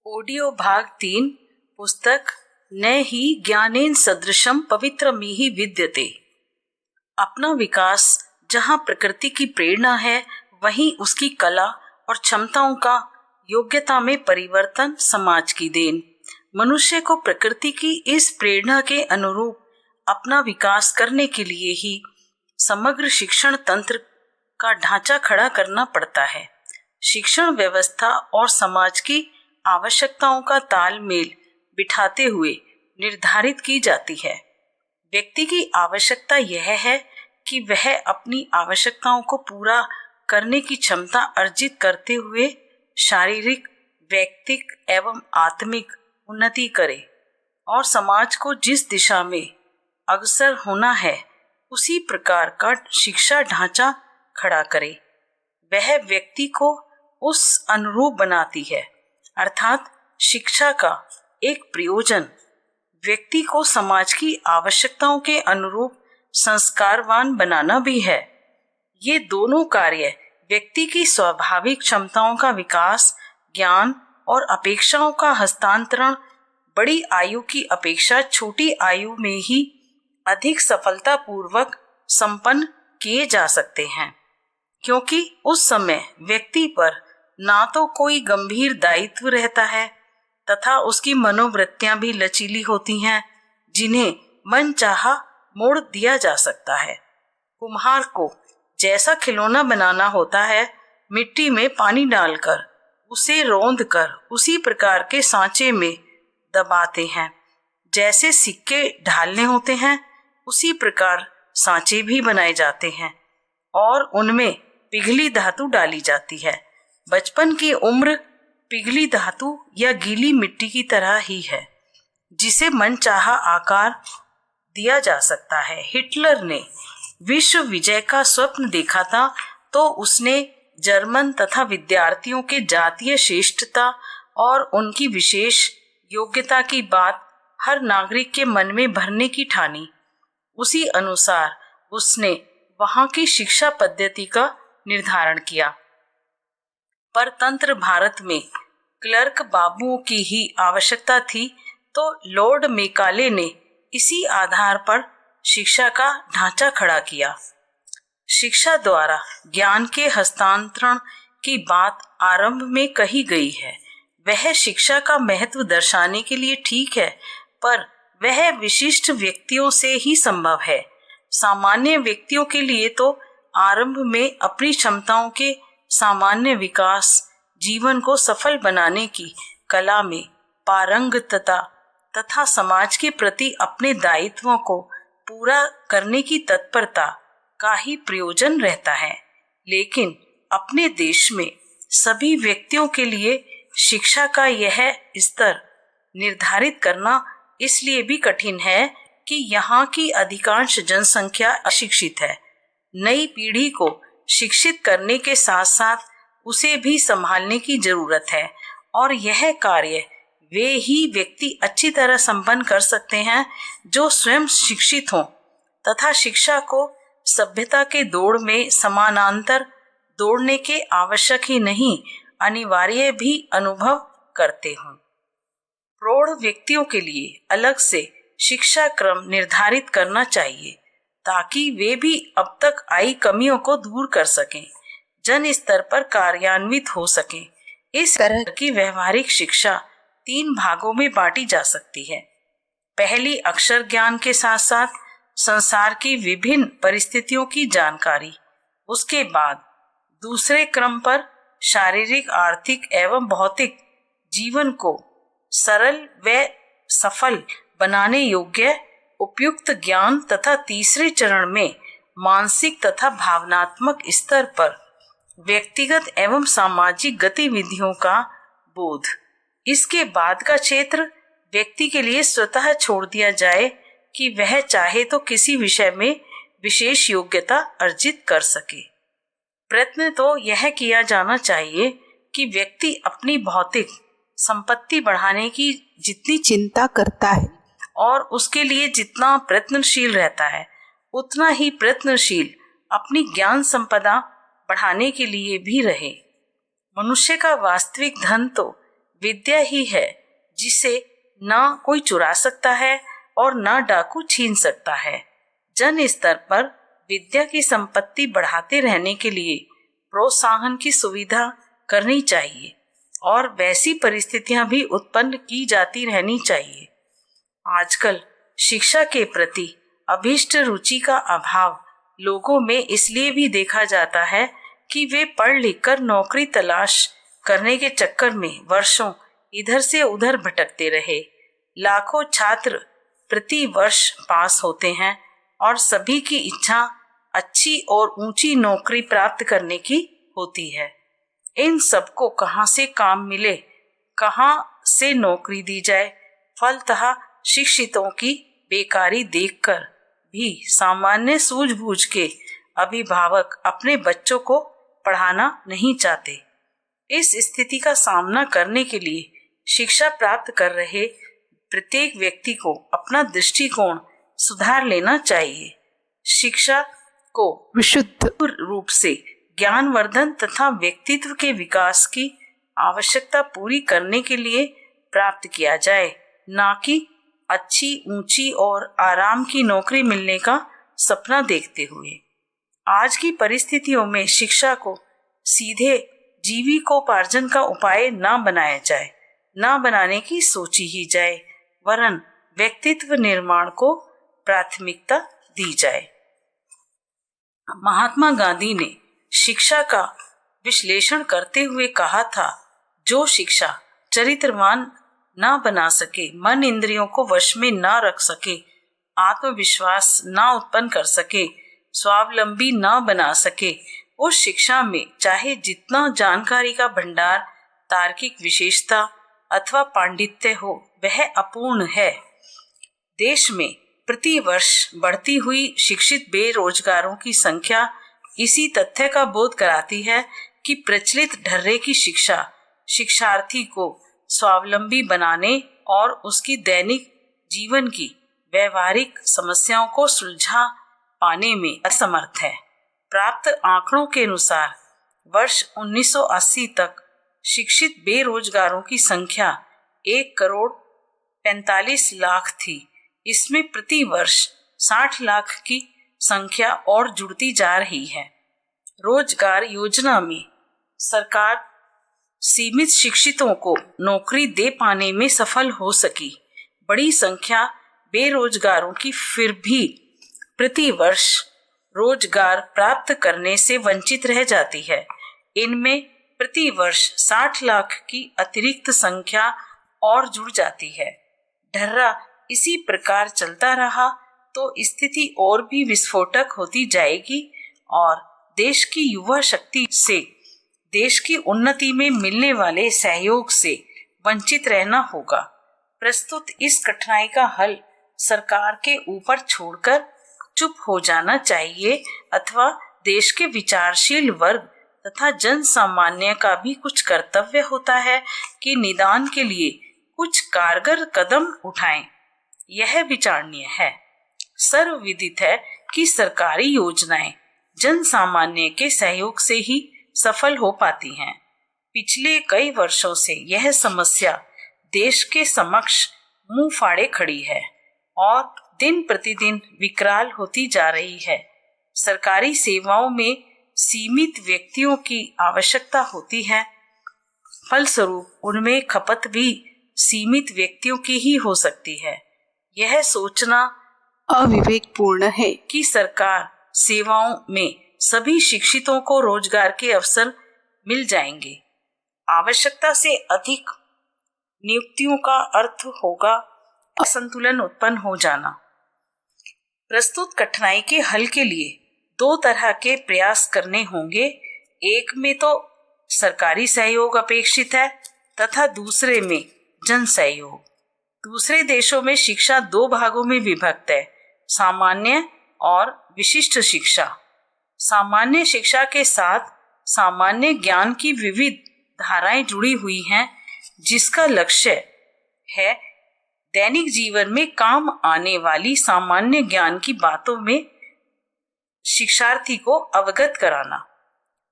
Audio भाग 3 पुस्तक न ही ज्ञानेन सदृशम पवित्रमिहि विद्यते। अपना विकास जहाँ प्रकृति की प्रेरणा है, वहीं उसकी कला और क्षमताओं का योग्यता में परिवर्तन समाज की देन। मनुष्य को प्रकृति की इस प्रेरणा के अनुरूप अपना विकास करने के लिए ही समग्र शिक्षण तंत्र का ढांचा खड़ा करना पड़ता है। शिक्षण व्यवस्था और समाज की आवश्यकताओं का तालमेल बिठाते हुए निर्धारित की जाती है। व्यक्ति की आवश्यकता यह है कि वह अपनी आवश्यकताओं को पूरा करने की क्षमता अर्जित करते हुए शारीरिक, व्यक्तिक एवं आत्मिक उन्नति करे और समाज को जिस दिशा में अग्रसर होना है उसी प्रकार का शिक्षा ढांचा खड़ा करे। वह व्यक्ति को उस अनुरूप बनाती है, अर्थात शिक्षा का एक प्रयोजन व्यक्ति को समाज की आवश्यकताओं के अनुरूप संस्कारवान बनाना भी है। ये दोनों कार्य व्यक्ति की स्वाभाविक क्षमताओं का विकास, ज्ञान और अपेक्षाओं का हस्तांतरण बड़ी आयु की अपेक्षा छोटी आयु में ही अधिक सफलतापूर्वक संपन्न किए जा सकते हैं, क्योंकि उस समय व्यक्ति पर ना तो कोई गंभीर दायित्व रहता है तथा उसकी मनोवृत्तियां भी लचीली होती हैं, जिन्हें मन चाहा मोड़ दिया जा सकता है। कुम्हार को जैसा खिलौना बनाना होता है, मिट्टी में पानी डालकर उसे रौंद कर उसी प्रकार के सांचे में दबाते हैं। जैसे सिक्के ढालने होते हैं, उसी प्रकार सांचे भी बनाए जाते हैं और उनमें पिघली धातु डाली जाती है। बचपन की उम्र पिघली धातु या गीली मिट्टी की तरह ही है, जिसे मनचाहा आकार दिया जा सकता है। हिटलर ने विश्व विजय का स्वप्न देखा था, तो उसने जर्मन तथा विद्यार्थियों के जातीय श्रेष्ठता और उनकी विशेष योग्यता की बात हर नागरिक के मन में भरने की ठानी। उसी अनुसार उसने वहां की शिक्षा पद्धति का निर्धारण किया। परतंत्र भारत में क्लर्क बाबुओं की ही आवश्यकता थी, तो लॉर्ड मेकाले ने इसी आधार पर शिक्षा का ढांचा खड़ा किया। शिक्षा द्वारा ज्ञान के हस्तांतरण की बात आरंभ में कही गई है। वह शिक्षा का महत्व दर्शाने के लिए ठीक है, पर वह विशिष्ट व्यक्तियों से ही संभव है। सामान्य व्यक्तियों के लिए तो आरंभ में अपनी क्षमताओं के सामान्य विकास, जीवन को सफल बनाने की कला में पारंगतता तथा समाज के प्रति अपने दायित्वों को पूरा करने की तत्परता का ही प्रयोजन रहता है। लेकिन अपने देश में सभी व्यक्तियों के लिए शिक्षा का यह स्तर निर्धारित करना इसलिए भी कठिन है कि यहाँ की अधिकांश जनसंख्या अशिक्षित है। नई पीढ़ी को शिक्षित करने के साथ साथ उसे भी संभालने की जरूरत है, और यह कार्य वे ही व्यक्ति अच्छी तरह संपन्न कर सकते हैं जो स्वयं शिक्षित हों तथा शिक्षा को सभ्यता के दौड़ में समानांतर दौड़ने के आवश्यक ही नहीं, अनिवार्य भी अनुभव करते हों। प्रौढ़ व्यक्तियों के लिए अलग से शिक्षा क्रम निर्धारित करना चाहिए, ताकि वे भी अब तक आई कमियों को दूर कर सकें, जन स्तर पर कार्यान्वित हो सकें। इस तरह की व्यवहारिक शिक्षा 3 भागों में बांटी जा सकती है। पहली, अक्षर ज्ञान के साथ साथ संसार की विभिन्न परिस्थितियों की जानकारी। उसके बाद दूसरे क्रम पर शारीरिक, आर्थिक एवं भौतिक जीवन को सरल व सफल बनाने योग्य उपयुक्त ज्ञान तथा तीसरे चरण में मानसिक तथा भावनात्मक स्तर पर व्यक्तिगत एवं सामाजिक गतिविधियों का बोध। इसके बाद का क्षेत्र व्यक्ति के लिए स्वतः छोड़ दिया जाए कि वह चाहे तो किसी विषय में विशेष योग्यता अर्जित कर सके। प्रयत्न तो यह किया जाना चाहिए कि व्यक्ति अपनी भौतिक संपत्ति बढ़ाने की जितनी चिंता करता है और उसके लिए जितना प्रयत्नशील रहता है, उतना ही प्रयत्नशील अपनी ज्ञान संपदा बढ़ाने के लिए भी रहे। मनुष्य का वास्तविक धन तो विद्या ही है जिसे ना कोई चुरा सकता है और ना डाकू छीन सकता है। जन स्तर पर विद्या की संपत्ति बढ़ाते रहने के लिए प्रोत्साहन की सुविधा करनी चाहिए और वैसी परिस्थितियां भी उत्पन्न की जाती रहनी चाहिए। आजकल शिक्षा के प्रति अभीष्ट रुचि का अभाव लोगों में इसलिए भी देखा जाता है कि वे पढ़ लिख कर नौकरी तलाश करने के चक्कर में वर्षों इधर से उधर भटकते रहे। लाखों छात्र प्रति वर्ष पास होते हैं और सभी की इच्छा अच्छी और ऊंची नौकरी प्राप्त करने की होती है। इन सबको कहाँ से काम मिले, कहाँ से नौकरी दी जाए, फलतः शिक्षितों की बेकारी देखकर भी सामान्य सूझबूझ के अभिभावक अपने बच्चों को पढ़ाना नहीं चाहते। इस स्थिति का सामना करने के लिए शिक्षा प्राप्त कर रहे प्रत्येक व्यक्ति को अपना दृष्टिकोण सुधार लेना चाहिए। शिक्षा को विशुद्ध रूप से ज्ञानवर्धन तथा व्यक्तित्व के विकास की आवश्यकता पूरी करने के लिए प्राप्त किया जाए, ना कि अच्छी, ऊंची और आराम की नौकरी मिलने का सपना देखते हुए। आज की परिस्थितियों में शिक्षा को सीधे जीविकोपार्जन का उपाय ना बनाया जाए, ना बनाने की सोची ही जाए, वरन व्यक्तित्व निर्माण को प्राथमिकता दी जाए। महात्मा गांधी ने शिक्षा का विश्लेषण करते हुए कहा था, जो शिक्षा चरित्रवान ना बना सके, मन इंद्रियों को वश में ना रख सके, आत्मविश्वास ना उत्पन्न कर सके, स्वावलंबी ना बना सके, उस शिक्षा में चाहे जितना जानकारी का भंडार, तार्किक विशेषता अथवा पांडित्य हो, वह अपूर्ण है। देश में प्रति वर्ष बढ़ती हुई शिक्षित बेरोजगारों की संख्या इसी तथ्य का बोध कराती है कि प्रचलित ढर्रे की शिक्षा शिक्षार्थी को स्वावलंबी बनाने और उसकी दैनिक जीवन की व्यवहारिक समस्याओं को सुलझा पाने में असमर्थ है। प्राप्त आंकड़ों के अनुसार वर्ष 1980 तक शिक्षित बेरोजगारों की संख्या 1,45,00,000 थी। इसमें प्रति वर्ष 60 लाख की संख्या और जुड़ती जा रही है। रोजगार योजना में सरकार सीमित शिक्षितों को नौकरी दे पाने में सफल हो सकी। बड़ी संख्या बेरोजगारों की फिर भी प्रति वर्ष रोजगार प्राप्त करने से वंचित रह जाती है। इनमें प्रति वर्ष 60 लाख की अतिरिक्त संख्या और जुड़ जाती है। ढर्रा इसी प्रकार चलता रहा तो स्थिति और भी विस्फोटक होती जाएगी और देश की युवा शक्ति से देश की उन्नति में मिलने वाले सहयोग से वंचित रहना होगा। प्रस्तुत इस कठिनाई का हल सरकार के ऊपर छोड़कर चुप हो जाना चाहिए अथवा देश के विचारशील वर्ग तथा जन सामान्य का भी कुछ कर्तव्य होता है कि निदान के लिए कुछ कारगर कदम उठाएं। यह विचारणीय है। सर्वविदित है कि सरकारी योजनाएं जन सामान्य के सहयोग से ही सफल हो पाती हैं। पिछले कई वर्षों से यह समस्या देश के समक्ष मुंह फाड़े खड़ी है और दिन प्रतिदिन विकराल होती जा रही है। सरकारी सेवाओं में सीमित व्यक्तियों की आवश्यकता होती है, फलस्वरूप उनमें खपत भी सीमित व्यक्तियों की ही हो सकती है। यह सोचना अविवेकपूर्ण है कि सरकार सेवाओं में सभी शिक्षितों को रोजगार के अवसर मिल जाएंगे। आवश्यकता से अधिक नियुक्तियों का अर्थ होगा असंतुलन उत्पन्न हो जाना। प्रस्तुत कठिनाई के हल के लिए दो तरह के प्रयास करने होंगे। एक में तो सरकारी सहयोग अपेक्षित है तथा दूसरे में जन सहयोग। दूसरे देशों में शिक्षा दो भागों में विभक्त है, सामान्य और विशिष्ट शिक्षा। सामान्य शिक्षा के साथ सामान्य ज्ञान की विविध धाराएं जुड़ी हुई हैं, जिसका लक्ष्य है दैनिक जीवन में काम आने वाली सामान्य ज्ञान की बातों में शिक्षार्थी को अवगत कराना।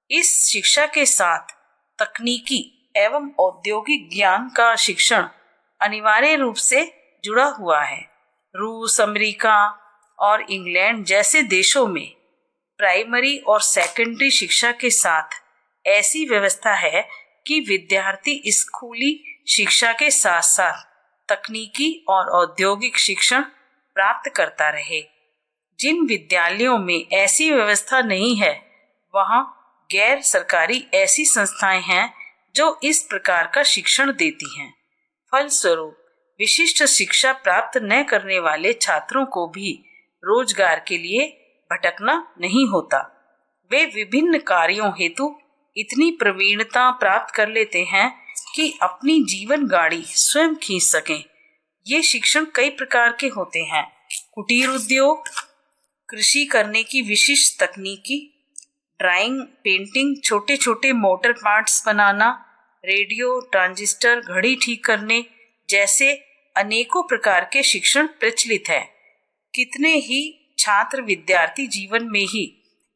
इस शिक्षा के साथ तकनीकी एवं औद्योगिक ज्ञान का शिक्षण अनिवार्य रूप से जुड़ा हुआ है। रूस, अमेरिका और इंग्लैंड जैसे देशों में प्राइमरी और सेकेंडरी शिक्षा के साथ ऐसी व्यवस्था है कि विद्यार्थी स्कूली शिक्षा के साथ साथ तकनीकी और औद्योगिक शिक्षण प्राप्त करता रहे। जिन विद्यालयों में ऐसी व्यवस्था नहीं है, वहाँ गैर सरकारी ऐसी संस्थाएं हैं जो इस प्रकार का शिक्षण देती हैं। फलस्वरूप विशिष्ट शिक्षा प्राप्त न करने वाले छात्रों को भी रोजगार के लिए भटकना नहीं होता। वे विभिन्न कार्यों हेतु इतनी प्रवीणता प्राप्त कर लेते हैं कि अपनी जीवन गाड़ी स्वयं खींच सकें। ये शिक्षण कई प्रकार के होते हैं। कुटीर उद्योग, कृषि करने की विशिष्ट तकनीकी, ड्राइंग, पेंटिंग, छोटे छोटे मोटर पार्ट्स बनाना, रेडियो, ट्रांजिस्टर, घड़ी ठीक करने जैसे अनेकों प्रकार के शिक्षण प्रचलित है। कितने ही छात्र विद्यार्थी जीवन में ही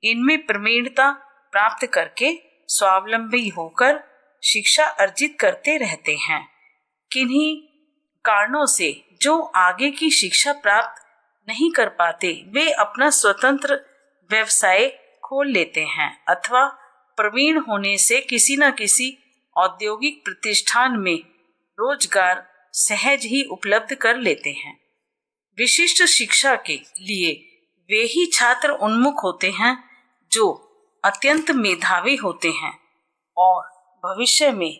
इनमें प्रवीणता प्राप्त करके स्वावलंबी होकर शिक्षा अर्जित करते रहते हैं। किन्हीं कारणों से जो आगे की शिक्षा प्राप्त नहीं कर पाते, वे अपना स्वतंत्र व्यवसाय खोल लेते हैं अथवा प्रवीण होने से किसी न किसी औद्योगिक प्रतिष्ठान में रोजगार सहज ही उपलब्ध कर लेते हैं। विशिष्ट शिक्षा के लिए वे ही छात्र उन्मुख होते हैं जो अत्यंत मेधावी होते हैं और भविष्य में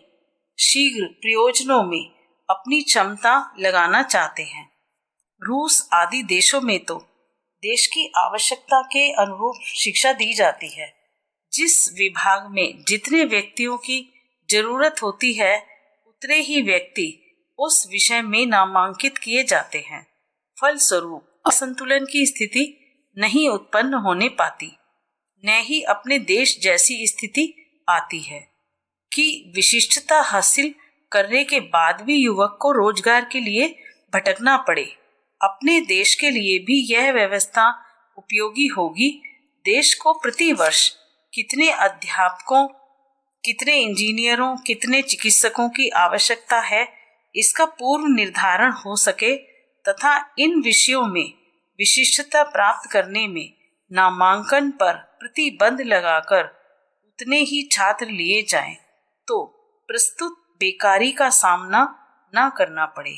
शीघ्र प्रयोजनों में अपनी क्षमता लगाना चाहते हैं। रूस आदि देशों में तो देश की आवश्यकता के अनुरूप शिक्षा दी जाती है। जिस विभाग में जितने व्यक्तियों की जरूरत होती है, उतने ही व्यक्ति उस विषय में नामांकित किए जाते हैं। फलस्वरूप असंतुलन की स्थिति नहीं उत्पन्न होने पाती, न ही अपने देश जैसी स्थिति आती है कि विशिष्टता हासिल करने के बाद भी युवक को रोजगार के लिए भटकना पड़े। अपने देश के लिए भी यह व्यवस्था उपयोगी होगी। देश को प्रति वर्ष कितने अध्यापकों, कितने इंजीनियरों, कितने चिकित्सकों की आवश्यकता है, इसका पूर्व निर्धारण हो सके तथा इन विषयों में विशिष्टता प्राप्त करने में नामांकन पर प्रतिबंध लगाकर उतने ही छात्र लिए जाएं, तो प्रस्तुत बेकारी का सामना न करना पड़े।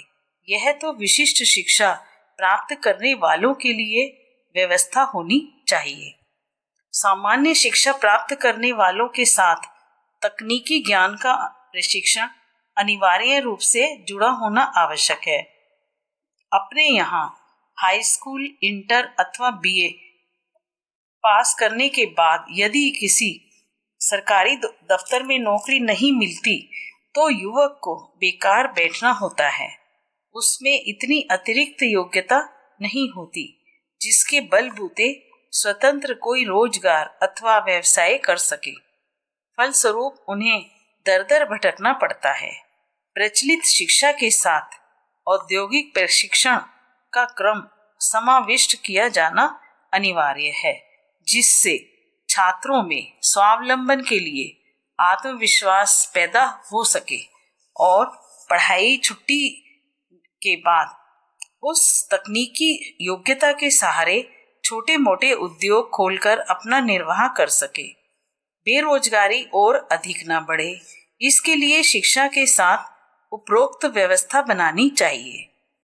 यह तो विशिष्ट शिक्षा प्राप्त करने वालों के लिए व्यवस्था होनी चाहिए। सामान्य शिक्षा प्राप्त करने वालों के साथ तकनीकी ज्ञान का प्रशिक्षण अनिवार्य रूप से जुड़ा होना आवश्यक है। अपने यहाँ हाई स्कूल, इंटर अथवा बीए पास करने के बाद यदि किसी सरकारी दफ्तर में नौकरी नहीं मिलती तो युवक को बेकार बैठना होता है। उसमें इतनी अतिरिक्त योग्यता नहीं होती जिसके बलबूते स्वतंत्र कोई रोजगार अथवा व्यवसाय कर सके। फलस्वरूप उन्हें दर दर भटकना पड़ता है। प्रचलित शिक्षा के साथ औद्योगिक प्रशिक्षण का क्रम समाविष्ट किया जाना अनिवार्य है, जिससे छात्रों में स्वावलंबन के लिए आत्मविश्वास पैदा हो सके और पढ़ाई छुट्टी के बाद उस तकनीकी योग्यता के सहारे छोटे मोटे उद्योग खोलकर अपना निर्वाह कर सके। बेरोजगारी और अधिक न बढ़े, इसके लिए शिक्षा के साथ उपरोक्त व्यवस्था बनानी चाहिए।